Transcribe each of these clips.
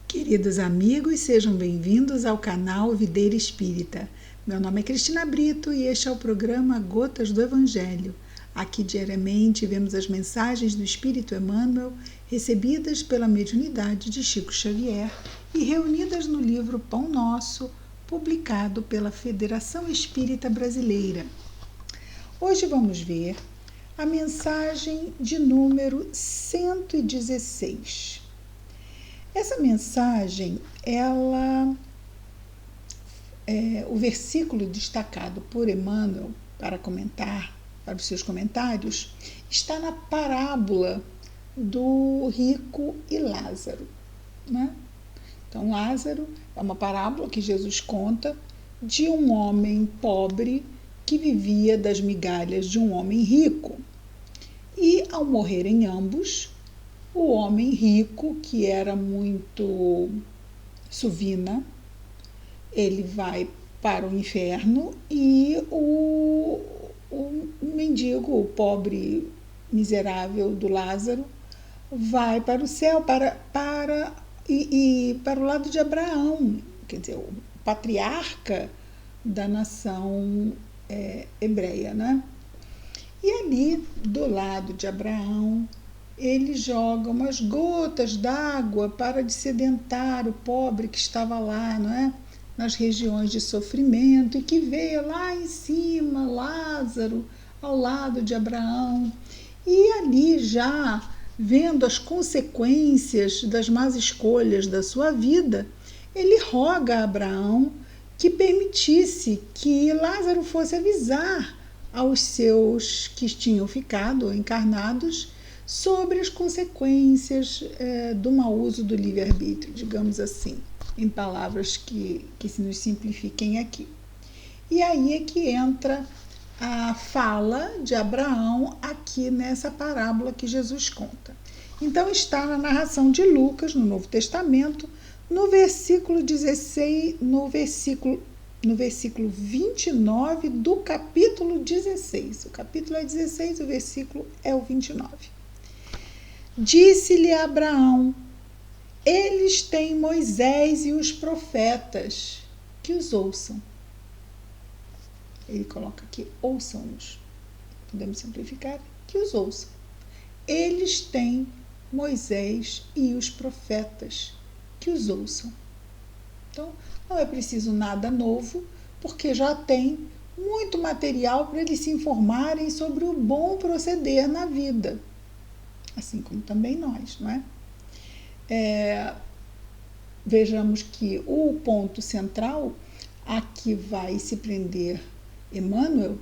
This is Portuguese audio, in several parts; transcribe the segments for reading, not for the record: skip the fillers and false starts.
Queridos amigos, sejam bem-vindos ao canal Videira Espírita. Meu nome é Cristina Brito e este é o programa Gotas do Evangelho. Aqui diariamente vemos as mensagens do Espírito Emmanuel recebidas pela mediunidade de Chico Xavier e reunidas no livro Pão Nosso, publicado pela Federação Espírita Brasileira. Hoje vamos ver a mensagem de número 116. Essa mensagem, o versículo destacado por Emmanuel para comentar, para os seus comentários, está na parábola do rico e Lázaro, né? Então, Lázaro é uma parábola que Jesus conta de um homem pobre que vivia das migalhas de um homem rico. E, ao morrerem ambos, o homem rico, que era muito suvina, ele vai para o inferno e o mendigo, o pobre miserável do Lázaro, vai para o céu, para o lado de Abraão, quer dizer, o patriarca da nação hebreia, né? E ali, do lado de Abraão, ele joga umas gotas d'água para dessedentar o pobre que estava lá, não é? Nas regiões de sofrimento, e que veio lá em cima, Lázaro, ao lado de Abraão. E ali, já vendo as consequências das más escolhas da sua vida, ele roga a Abraão que permitisse que Lázaro fosse avisar aos seus que tinham ficado encarnados sobre as consequências do mau uso do livre-arbítrio, digamos assim, em palavras que se nos simplifiquem aqui. E aí é que entra a fala de Abraão aqui nessa parábola que Jesus conta. Então está na narração de Lucas, no Novo Testamento, no versículo 16, no versículo 29 do capítulo 16. O capítulo é 16, o versículo é o 29. Disse-lhe Abraão: eles têm Moisés e os profetas, que os ouçam. Ele coloca aqui, ouçam-nos. Podemos simplificar, que os ouçam. Eles têm Moisés e os profetas, que os ouçam. Então, não é preciso nada novo, porque já tem muito material para eles se informarem sobre o bom proceder na vida. Assim como também nós, não é? Vejamos que o ponto central a que vai se prender Emmanuel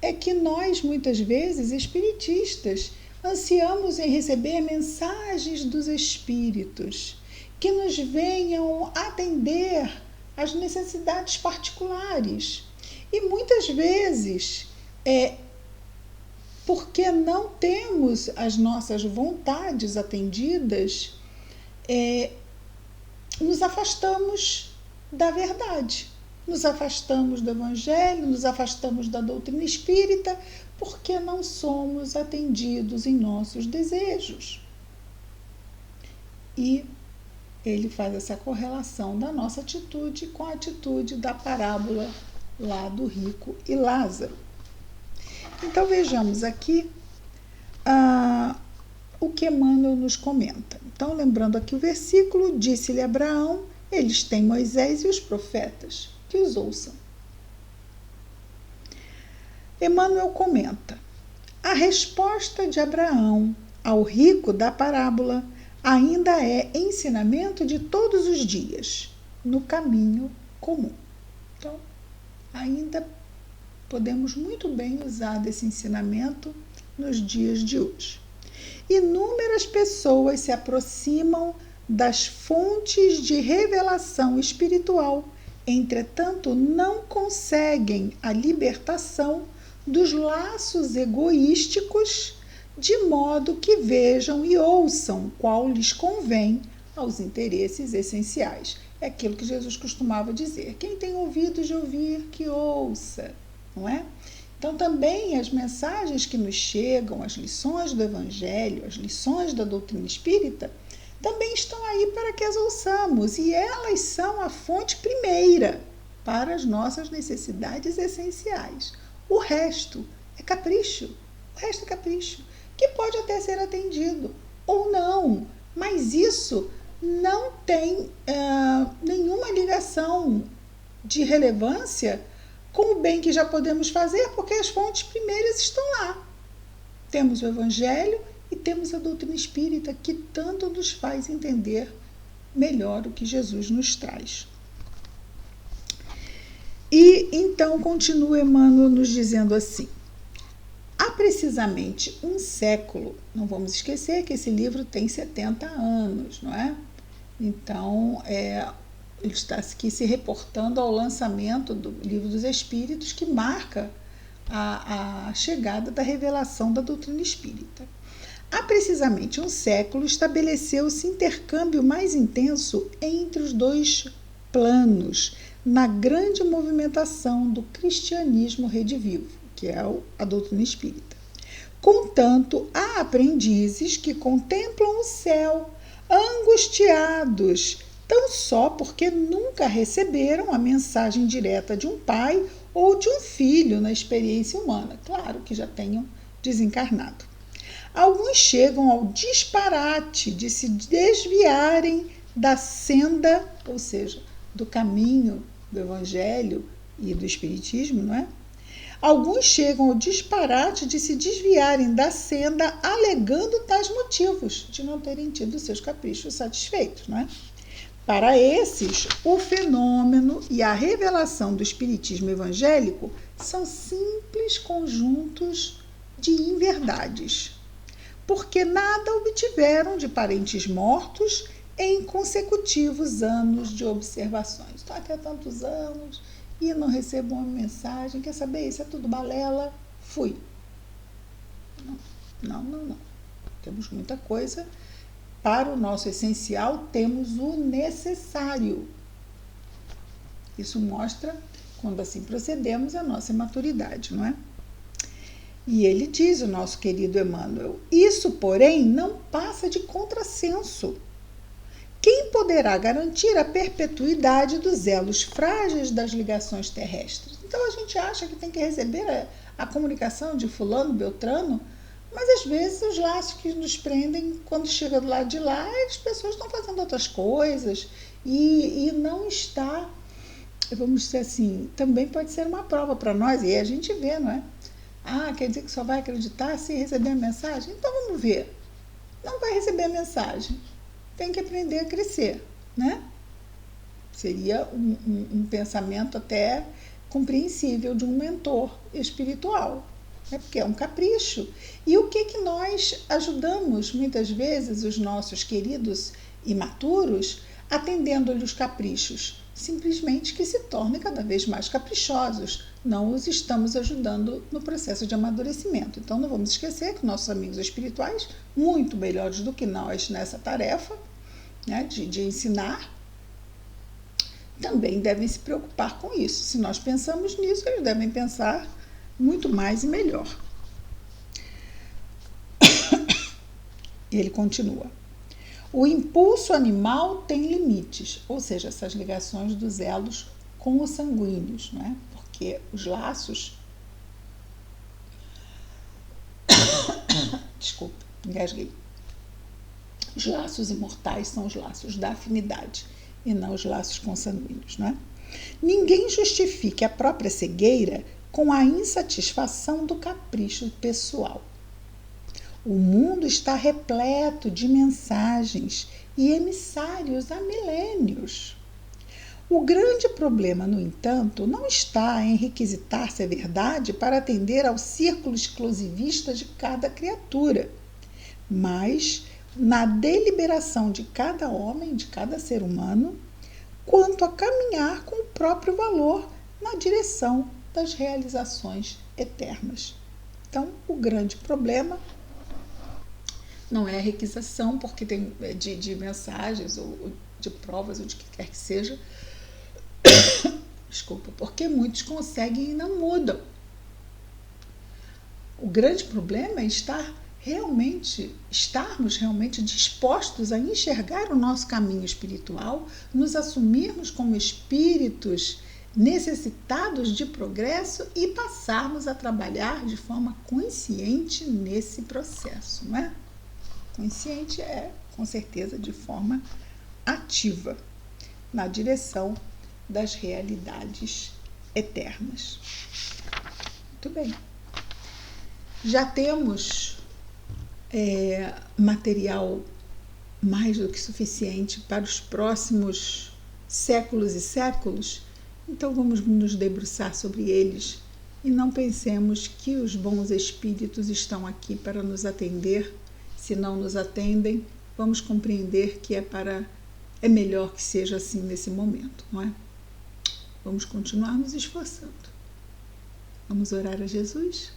é que nós, muitas vezes, espiritistas, ansiamos em receber mensagens dos espíritos que nos venham atender às necessidades particulares. E muitas vezes, porque não temos as nossas vontades atendidas, nos afastamos da verdade, nos afastamos do Evangelho, nos afastamos da doutrina espírita, porque não somos atendidos em nossos desejos. E ele faz essa correlação da nossa atitude com a atitude da parábola lá do rico e Lázaro. Então vejamos aqui o que Emmanuel nos comenta. Então, lembrando aqui o versículo, disse-lhe Abraão: eles têm Moisés e os profetas, que os ouçam. Emmanuel comenta: a resposta de Abraão ao rico da parábola ainda é ensinamento de todos os dias, no caminho comum. Então, ainda podemos muito bem usar desse ensinamento nos dias de hoje. Inúmeras pessoas se aproximam das fontes de revelação espiritual, entretanto não conseguem a libertação dos laços egoísticos, de modo que vejam e ouçam qual lhes convém aos interesses essenciais. É aquilo que Jesus costumava dizer: quem tem ouvidos de ouvir, que ouça, não é? Então, também as mensagens que nos chegam, as lições do Evangelho, as lições da doutrina espírita, também estão aí para que as ouçamos, e elas são a fonte primeira para as nossas necessidades essenciais. O resto é capricho, que pode até ser atendido ou não, mas isso não tem nenhuma ligação de relevância com o bem que já podemos fazer, porque as fontes primeiras estão lá. Temos o Evangelho e temos a doutrina espírita, que tanto nos faz entender melhor o que Jesus nos traz. E então continua Emmanuel nos dizendo assim: há precisamente um século, não vamos esquecer que esse livro tem 70 anos, não é? Então, ele está aqui se reportando ao lançamento do Livro dos Espíritos, que marca a chegada da revelação da doutrina espírita. Há precisamente um século estabeleceu-se intercâmbio mais intenso entre os dois planos, na grande movimentação do cristianismo redivivo, que é a doutrina espírita. Contanto, há aprendizes que contemplam o céu, angustiados, tão só porque nunca receberam a mensagem direta de um pai ou de um filho na experiência humana, claro que já tenham desencarnado. Alguns chegam ao disparate de se desviarem da senda, ou seja, do caminho do Evangelho e do Espiritismo, não é? Alguns chegam ao disparate de se desviarem da senda alegando tais motivos de não terem tido seus caprichos satisfeitos, não é? Para esses, o fenômeno e a revelação do Espiritismo evangélico são simples conjuntos de inverdades, porque nada obtiveram de parentes mortos em consecutivos anos de observações. Estou aqui há tantos anos e não recebo uma mensagem, quer saber, isso é tudo balela, fui. Não. Temos muita coisa. Para o nosso essencial, temos o necessário. Isso mostra, quando assim procedemos, a nossa maturidade, não é? E ele diz, o nosso querido Emmanuel, isso, porém, não passa de contrassenso. Quem poderá garantir a perpetuidade dos elos frágeis das ligações terrestres? Então, a gente acha que tem que receber a comunicação de fulano, beltrano, mas às vezes os laços que nos prendem, quando chega do lado de lá, as pessoas estão fazendo outras coisas e não está, vamos dizer assim, também pode ser uma prova para nós, e aí a gente vê, não é? Quer dizer que só vai acreditar se receber a mensagem? Então vamos ver. Não vai receber a mensagem. Tem que aprender a crescer, né? Seria um pensamento até compreensível de um mentor espiritual, né? Porque é um capricho. E o que nós ajudamos, muitas vezes, os nossos queridos imaturos, atendendo-lhe os caprichos? Simplesmente que se tornem cada vez mais caprichosos. Não os estamos ajudando no processo de amadurecimento. Então, não vamos esquecer que nossos amigos espirituais, muito melhores do que nós nessa tarefa, né, de ensinar, também devem se preocupar com isso. Se nós pensamos nisso, eles devem pensar muito mais e melhor. E ele continua. O impulso animal tem limites, ou seja, essas ligações dos elos com os sanguíneos, não é? Porque os laços... Desculpa, engasguei. Os laços imortais são os laços da afinidade e não os laços consanguíneos, não é? Ninguém justifique a própria cegueira com a insatisfação do capricho pessoal. O mundo está repleto de mensagens e emissários há milênios. O grande problema, no entanto, não está em requisitar-se a verdade para atender ao círculo exclusivista de cada criatura, mas na deliberação de cada homem, de cada ser humano, quanto a caminhar com o próprio valor na direção das realizações eternas. Então, o grande problema não é a requisição, porque tem de mensagens ou de provas ou de que quer que seja, desculpa, porque muitos conseguem e não mudam. O grande problema é estar estarmos realmente dispostos a enxergar o nosso caminho espiritual, nos assumirmos como espíritos necessitados de progresso e passarmos a trabalhar de forma consciente nesse processo, não é? Consciente é, com certeza, de forma ativa, na direção das realidades eternas. Muito bem. Já temos material mais do que suficiente para os próximos séculos e séculos, então vamos nos debruçar sobre eles e não pensemos que os bons espíritos estão aqui para nos atender. Se não nos atendem, vamos compreender que é melhor que seja assim nesse momento, não é? Vamos continuar nos esforçando. Vamos orar a Jesus?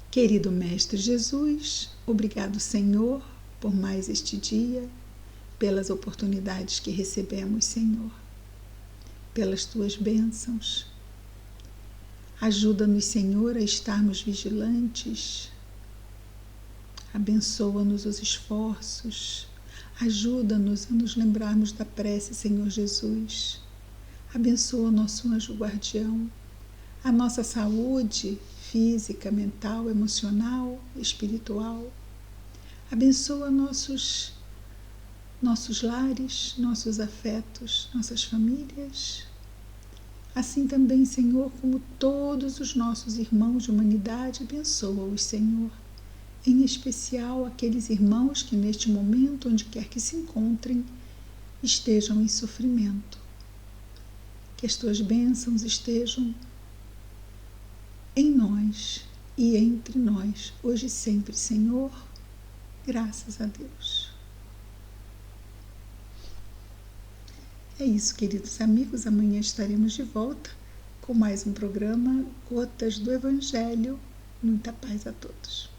Querido Mestre Jesus, obrigado, Senhor, por mais este dia, pelas oportunidades que recebemos, Senhor, pelas Tuas bênçãos. Ajuda-nos, Senhor, a estarmos vigilantes. Abençoa-nos os esforços. Ajuda-nos a nos lembrarmos da prece, Senhor Jesus. Abençoa o nosso anjo guardião, a nossa saúde física, mental, emocional, espiritual. Abençoa nossos lares, nossos afetos, nossas famílias. Assim também, Senhor, como todos os nossos irmãos de humanidade, abençoa-os, Senhor. Em especial aqueles irmãos que neste momento, onde quer que se encontrem, estejam em sofrimento. Que as Tuas bênçãos estejam em nós e entre nós, hoje e sempre, Senhor. Graças a Deus. É isso, queridos amigos. Amanhã estaremos de volta com mais um programa Gotas do Evangelho. Muita paz a todos.